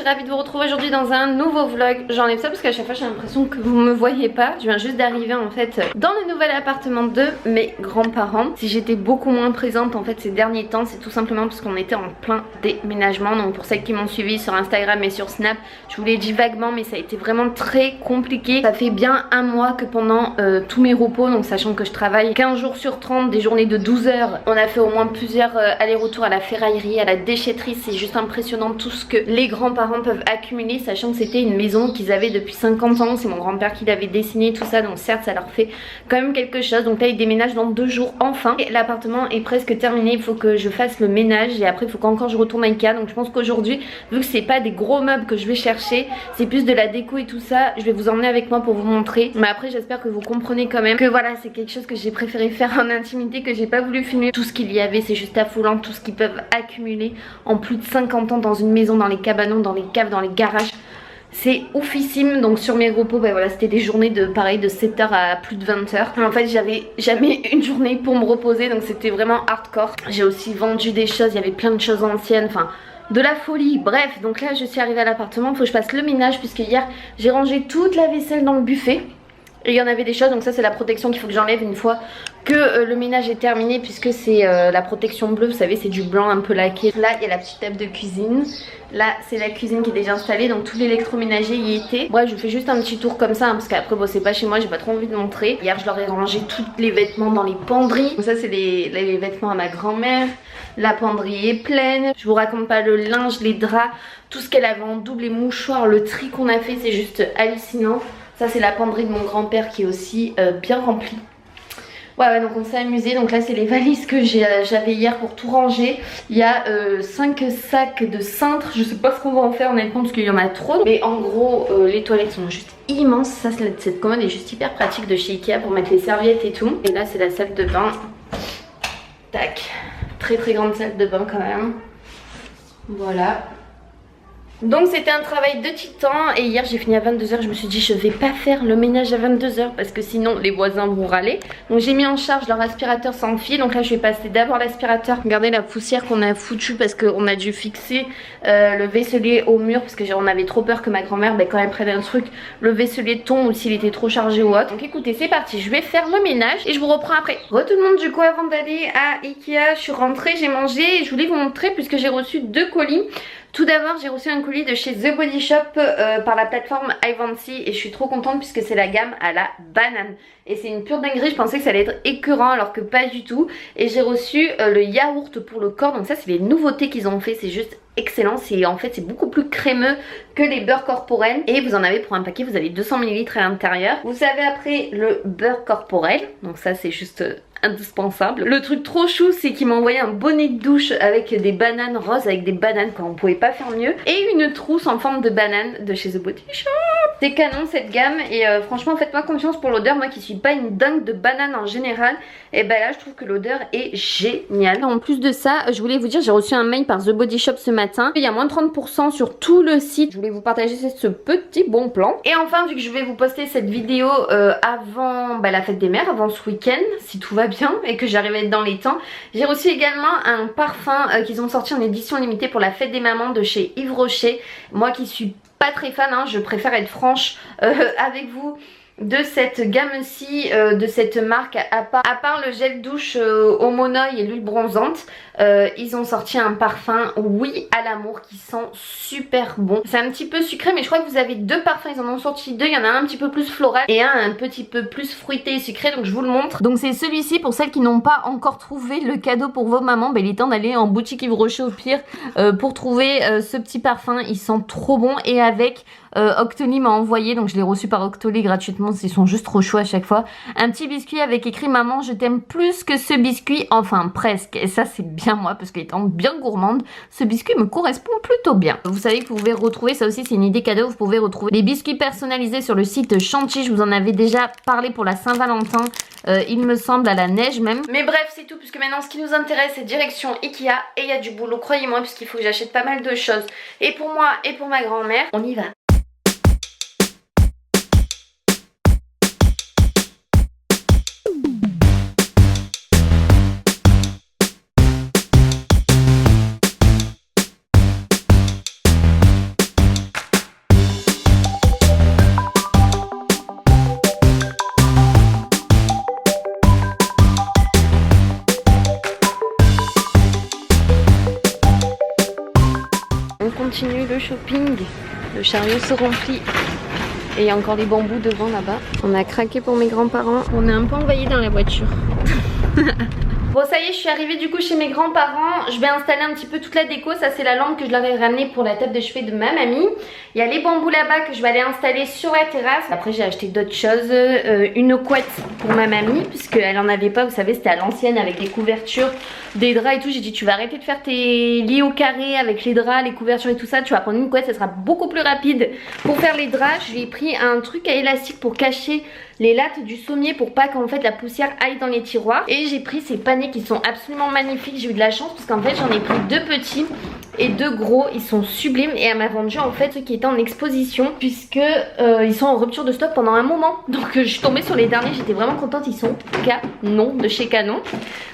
suis ravie de vous retrouver aujourd'hui dans un nouveau vlog. J'enlève ça parce qu'à chaque fois j'ai l'impression que vous me voyez pas. Je viens juste d'arriver en fait dans le nouvel appartement de mes grands-parents. Si j'étais beaucoup moins présente en fait ces derniers temps, c'est tout simplement parce qu'on était en plein déménagement. Donc pour celles qui m'ont suivi sur Instagram et sur Snap, je vous l'ai dit vaguement mais ça a été vraiment très compliqué. Ça fait bien un mois que pendant tous mes repos, donc sachant que je travaille 15 jours sur 30, des journées de 12 heures, on a fait au moins plusieurs allers-retours à la ferraillerie, à la déchetterie. C'est juste impressionnant tout ce que les grands-parents peuvent accumuler, sachant que c'était une maison qu'ils avaient depuis 50 ans. C'est mon grand-père qui l'avait dessinée, tout ça, donc certes ça leur fait quand même quelque chose. Donc là ils déménagent dans 2 jours enfin. L'appartement est presque terminé, il faut que je fasse le ménage et après il faut qu'encore je retourne à Ikea. Donc je pense qu'aujourd'hui, vu que c'est pas des gros meubles que je vais chercher, c'est plus de la déco et tout ça, je vais vous emmener avec moi pour vous montrer. Mais après j'espère que vous comprenez quand même que voilà, c'est quelque chose que j'ai préféré faire en intimité, que j'ai pas voulu filmer. Tout ce qu'il y avait, c'est juste affolant, tout ce qu'ils peuvent accumuler en plus de 50 ans dans une maison, dans les cabanons, dans les caves, dans les garages. C'est oufissime. Donc sur mes repos, bah voilà, c'était des journées de pareil de 7h à plus de 20h. En fait j'avais jamais une journée pour me reposer, donc c'était vraiment hardcore. J'ai aussi vendu des choses, il y avait plein de choses anciennes, enfin de la folie. Bref, donc là je suis arrivée à l'appartement, il faut que je fasse le ménage puisque hier j'ai rangé toute la vaisselle dans le buffet. Et il y en avait des choses, donc ça c'est la protection qu'il faut que j'enlève une fois que le ménage est terminé, puisque c'est la protection bleue, vous savez, c'est du blanc un peu laqué. Là il y a la petite table de cuisine, là c'est la cuisine qui est déjà installée, donc tout l'électroménager y était. Bref, je vous fais juste un petit tour comme ça hein, parce qu'après bon c'est pas chez moi, j'ai pas trop envie de montrer. Hier je leur ai rangé tous les vêtements dans les penderies. Donc ça c'est les vêtements à ma grand-mère. La penderie est pleine, je vous raconte pas le linge, les draps, tout ce qu'elle avait en double, les mouchoirs, le tri qu'on a fait, c'est juste hallucinant. Ça c'est la penderie de mon grand-père qui est aussi bien remplie. Ouais, donc on s'est amusé. Donc là c'est les valises que j'avais hier pour tout ranger. Il y a 5 sacs de cintres. Je sais pas ce qu'on va en faire honnêtement parce qu'il y en a trop. Mais en gros les toilettes sont juste immenses. Ça cette commode est juste hyper pratique de chez Ikea pour mettre les serviettes et tout. Et là c'est la salle de bain. Tac. Très très grande salle de bain quand même. Voilà. Donc c'était un travail de titan et hier j'ai fini à 22h. Je me suis dit je vais pas faire le ménage à 22h parce que sinon les voisins vont râler. Donc j'ai mis en charge leur aspirateur sans fil. Donc là je vais passer d'abord l'aspirateur. Regardez la poussière qu'on a foutue parce qu'on a dû fixer le vaisselier au mur parce qu'on avait trop peur que ma grand-mère quand elle prenne un truc, le vaisselier tombe ou s'il était trop chargé ou autre. Donc écoutez, c'est parti, je vais faire le ménage et je vous reprends après. Re tout le monde, du coup avant d'aller à Ikea, je suis rentrée, j'ai mangé et je voulais vous montrer puisque j'ai reçu 2 colis. Tout d'abord j'ai reçu un colis de chez The Body Shop par la plateforme iVancy et je suis trop contente puisque c'est la gamme à la banane. Et c'est une pure dinguerie, je pensais que ça allait être écœurant alors que pas du tout. Et j'ai reçu le yaourt pour le corps, donc ça c'est les nouveautés qu'ils ont fait, c'est juste excellent. En fait c'est beaucoup plus crémeux que les beurres corporels. Et vous en avez pour un paquet, vous avez 200 ml à l'intérieur. Vous avez après le beurre corporel, donc ça c'est juste indispensable. Le truc trop chou c'est qu'il m'a envoyé un bonnet de douche avec des bananes roses, avec des bananes quand on pouvait pas faire mieux, et une trousse en forme de banane de chez The Body Shop. C'est canon cette gamme et franchement faites-moi confiance pour l'odeur. Moi qui suis pas une dingue de banane en général, et ben là je trouve que l'odeur est géniale. En plus de ça, je voulais vous dire, j'ai reçu un mail par The Body Shop ce matin. Il y a moins de 30% sur tout le site. Je voulais vous partager ce petit bon plan. Et enfin, vu que je vais vous poster cette vidéo avant la fête des mères, avant ce week-end, si tout va bien et que j'arrive à être dans les temps, j'ai reçu également un parfum qu'ils ont sorti en édition limitée pour la fête des mamans de chez Yves Rocher. Moi qui suis pas très fan, hein, je préfère être franche avec vous, de cette gamme-ci, de cette marque, à part le gel douche au monoeil et l'huile bronzante, ils ont sorti un parfum, oui, à l'amour, qui sent super bon. C'est un petit peu sucré, mais je crois que vous avez 2 parfums, ils en ont sorti 2, il y en a un petit peu plus floral et un petit peu plus fruité et sucré, donc je vous le montre. Donc c'est celui-ci pour celles qui n'ont pas encore trouvé le cadeau pour vos mamans, il est temps d'aller en boutique Yves Rocher au pire pour trouver ce petit parfum. Il sent trop bon et avec Octoly m'a envoyé, donc je l'ai reçu par Octoly gratuitement, ils sont juste trop chauds à chaque fois, un petit biscuit avec écrit maman je t'aime plus que ce biscuit, enfin presque, et ça c'est bien moi parce qu'étant bien gourmande, ce biscuit me correspond plutôt bien. Vous savez que vous pouvez retrouver, ça aussi c'est une idée cadeau, vous pouvez retrouver des biscuits personnalisés sur le site Chanty, je vous en avais déjà parlé pour la Saint-Valentin, il me semble à la neige même. Mais bref c'est tout, puisque maintenant ce qui nous intéresse c'est direction Ikea et il y a du boulot, croyez-moi, puisqu'il faut que j'achète pas mal de choses, et pour moi et pour ma grand-mère, on y va. continue le shopping. Le chariot se remplit. Et il y a encore les bambous devant là-bas. On a craqué pour mes grands-parents. On est un peu envahis dans la voiture. Bon ça y est, je suis arrivée du coup chez mes grands-parents. Je vais installer un petit peu toute la déco. Ça c'est la lampe que je leur ai ramenée pour la table de chevet de ma mamie. Il y a les bambous là-bas que je vais aller installer sur la terrasse. Après j'ai acheté d'autres choses. Une couette pour ma mamie puisqu'elle en avait pas, vous savez c'était à l'ancienne avec les couvertures, des draps et tout. J'ai dit tu vas arrêter de faire tes lits au carré avec les draps, les couvertures et tout ça. Tu vas prendre une couette, ça sera beaucoup plus rapide pour faire les draps. Je lui ai pris un truc à élastique pour cacher les lattes du sommier pour pas qu'en fait la poussière aille dans les tiroirs. Et j'ai pris ces paniers qui sont absolument magnifiques. J'ai eu de la chance parce qu'en fait j'en ai pris 2 petits et 2 gros. Ils sont sublimes et elle m'a vendu en fait ceux qui étaient en exposition puisque ils sont en rupture de stock pendant un moment. Donc je suis tombée sur les derniers, j'étais vraiment contente. Ils sont canon de chez Canon.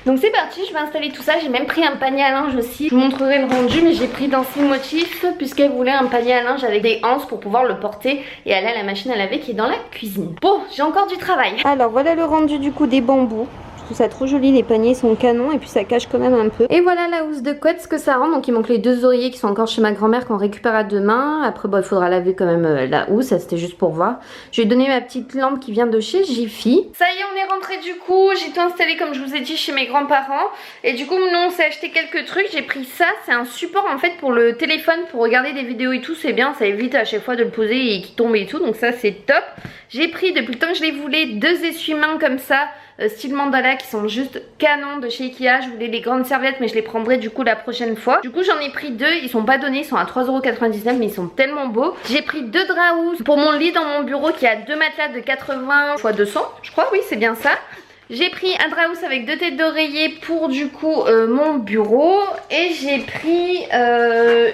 Donc c'est parti, je vais installer tout ça. J'ai même pris un panier à linge aussi. Je vous montrerai le rendu mais j'ai pris dans ces motifs puisqu'elle voulait un panier à linge avec des anses pour pouvoir le porter et aller à la machine à laver qui est dans la cuisine. Bon, j'ai encore du travail. Alors voilà le rendu du coup des bambous. Je trouve ça trop joli, les paniers sont canons et puis ça cache quand même un peu. Et voilà la housse de couette, ce que ça rend. Donc il manque les 2 oreillers qui sont encore chez ma grand-mère qu'on récupérera demain. Après bon, il faudra laver quand même la housse, ça c'était juste pour voir. Je vais donner ma petite lampe qui vient de chez Jiffy. Ça y est, on est rentré du coup. J'ai tout installé comme je vous ai dit chez mes grands-parents. Et du coup nous on s'est acheté quelques trucs. J'ai pris ça, c'est un support en fait pour le téléphone, pour regarder des vidéos et tout. C'est bien, ça évite à chaque fois de le poser et qu'il tombe et tout. Donc ça c'est top. J'ai pris depuis le temps que je les voulais 2 essuie-mains comme ça. Style mandala qui sont juste canons de chez Ikea. Je voulais les grandes serviettes mais je les prendrai du coup la prochaine fois. Du coup j'en ai pris 2, ils sont pas donnés, ils sont à 3,99 € mais ils sont tellement beaux. J'ai pris 2 draps housses pour mon lit dans mon bureau qui a 2 matelas de 80 x 200 je crois, oui c'est bien ça. J'ai pris un drap housse avec 2 têtes d'oreiller pour du coup mon bureau. Et j'ai pris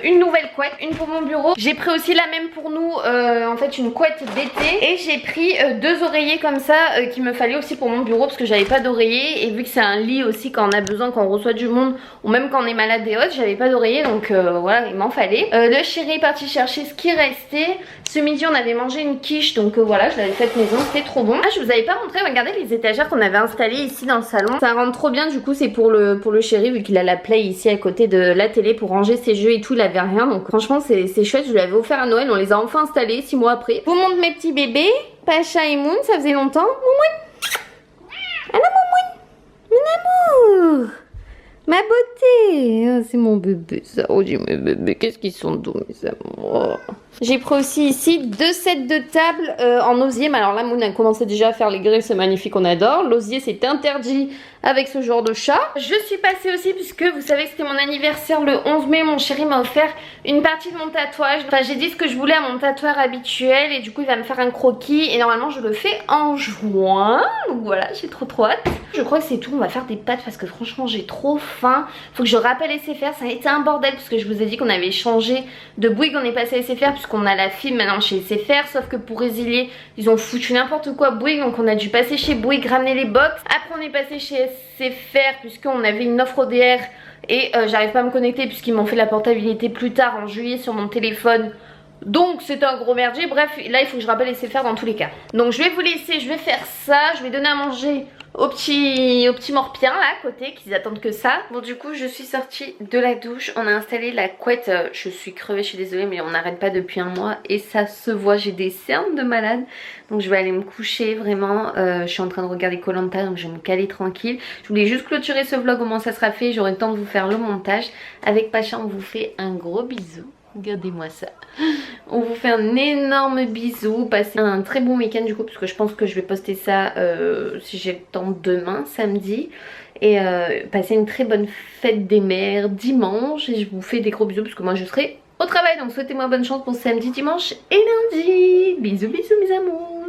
une nouvelle couette, une pour mon bureau. J'ai pris aussi la même pour nous, en fait une couette d'été. Et j'ai pris 2 oreillers comme ça qu'il me fallait aussi pour mon bureau parce que j'avais pas d'oreiller. Et vu que c'est un lit aussi quand on a besoin, quand on reçoit du monde ou même quand on est malade et autres, j'avais pas d'oreiller donc voilà il m'en fallait. Le chéri est parti chercher ce qui restait. Ce midi on avait mangé une quiche donc voilà je l'avais faite maison, c'était trop bon. Ah je vous avais pas montré, regardez les étagères qu'on avait installées ici dans le salon. Ça rentre trop bien du coup, c'est pour le chéri vu qu'il a la play ici à côté de la télé pour ranger ses jeux et tout, il avait rien donc franchement c'est chouette. Je lui avais offert à Noël, on les a enfin installés 6 mois après. Je vous montre mes petits bébés, Pacha et Moon, ça faisait longtemps. Moumoun, alors Moumoun, mon amour, ma beauté, oh, c'est mon bébé ça. Oh dis mes bébés, qu'est-ce qu'ils sont doux mes amours. J'ai pris aussi ici 2 sets de table en osier. Mais alors là, Moon a commencé déjà à faire les grilles, c'est magnifique, on adore. L'osier, c'est interdit avec ce genre de chat. Je suis passée aussi, puisque vous savez que c'était mon anniversaire le 11 mai, mon chéri m'a offert une partie de mon tatouage. Enfin, j'ai dit ce que je voulais à mon tatoueur habituel et du coup, il va me faire un croquis. Et normalement, je le fais en juin. Donc voilà, j'ai trop hâte. Je crois que c'est tout, on va faire des pâtes parce que franchement, j'ai trop faim. Faut que je rappelle SFR, ça a été un bordel parce que je vous ai dit qu'on avait changé de Bouygues, on est passé à SFR puisqu'on a la fibre maintenant chez SFR, sauf que pour résilier ils ont foutu n'importe quoi Bouygues, donc on a dû passer chez Bouygues, ramener les box. Après on est passé chez SFR puisqu'on avait une offre ODR et j'arrive pas à me connecter puisqu'ils m'ont fait la portabilité plus tard en juillet sur mon téléphone. Donc c'était un gros merdier, bref là il faut que je rappelle SFR dans tous les cas. Donc je vais vous laisser, je vais faire ça, je vais donner à manger aux petits morpiens là à côté qu'ils attendent que ça. Bon du coup je suis sortie de la douche, on a installé la couette, je suis crevée, je suis désolée mais on n'arrête pas depuis un mois et ça se voit, j'ai des cernes de malade. Donc je vais aller me coucher vraiment, je suis en train de regarder Koh Lanta donc je vais me caler tranquille. Je voulais juste clôturer ce vlog, au moins ça sera fait, j'aurai le temps de vous faire le montage. Avec Pacha on vous fait un gros bisou. Regardez-moi ça. On vous fait un énorme bisou. Passez un très bon week-end du coup parce que je pense que je vais poster ça si j'ai le temps demain, samedi. Et passez une très bonne fête des mères dimanche. Et je vous fais des gros bisous parce que moi je serai au travail. Donc souhaitez-moi bonne chance pour samedi, dimanche et lundi. Bisous bisous mes amours.